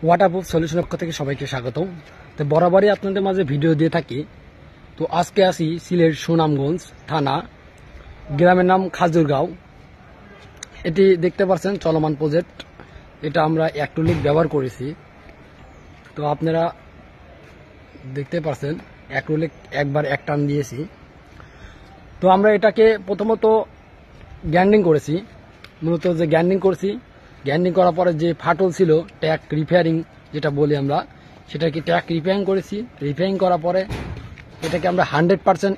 Waterproof solution পক্ষ থেকে সবাইকে স্বাগত। তো বরাবরই আপনাদের মাঝে ভিডিও দিয়ে থাকি। তো আজকে আসি সিলেট সুনামগঞ্জ থানা, গ্রামের নাম খাজুরগাঁও। এটি দেখতে পাচ্ছেন চলমান প্রজেক্ট। এটা আমরা অ্যাক্রিলিক ব্যবহার করেছি। তো আপনারা দেখতে পাচ্ছেন অ্যাক্রিলিক একবার এক টান দিয়েছি। তো আমরা এটাকে প্রথমত গ্যান্ডিং করেছি। মূলত যে গ্যান্ডিং করছি, গ্যান্ডিং করার পরে যে ফাটল ছিল ট্যাক রিপেয়ারিং যেটা বলি আমরা, সেটাকে ট্যাক রিপেয়ারিং করেছি। রিপেয়ারিং করার পরে এটাকে আমরা 100%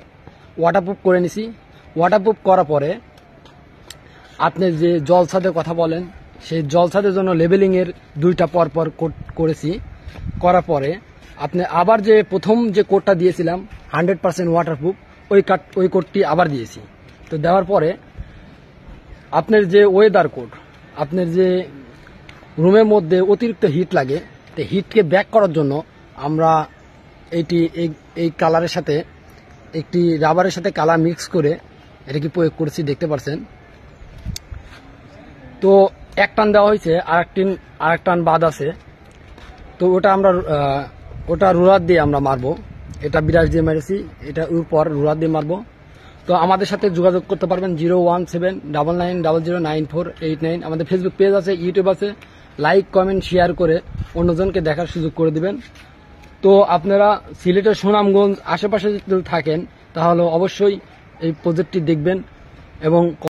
ওয়াটারপ্রুফ করে নিছি। ওয়াটারপ্রুফ করার পরে আপনি যে জলছাদের কথা বলেন, সেই জলছাদের জন্য লেবেলিংয়ের 2টা পরপর কোট করেছি। করার পরে আপনি আবার যে প্রথম যে কোটটা দিয়েছিলাম 100% ওয়াটারপ্রুফ, ওই কোটটি আবার দিয়েছি। তো দেওয়ার পরে আপনার যে ওয়েদার কোট, আপনার যে রুমের মধ্যে অতিরিক্ত হিট লাগে, তো হিটকে ব্যাক করার জন্য আমরা এই কালারের সাথে একটি রাবারের সাথে কালার মিক্স করে এটাকে প্রয়োগ করেছি, দেখতে পাচ্ছেন। তো এক টান দেওয়া হয়েছে, আর এক টান বাদ আছে। তো ওটা রুলার দিয়ে আমরা মারবো। এটা বিরাজ দিয়ে মেরেছি, এটা উপর রুলার দিয়ে মারবো। তো আমাদের সাথে যোগাযোগ করতে পারবেন 01799090489। আমাদের ফেসবুক পেজ আছে, ইউটিউব আছে। লাইক, কমেন্ট, শেয়ার করে অন্যজনকে দেখার সুযোগ করে দিবেন। তো আপনারা সিলেটের সুনামগঞ্জ আশেপাশে যদি থাকেন তাহলে অবশ্যই এই প্রজেক্টটি দেখবেন এবং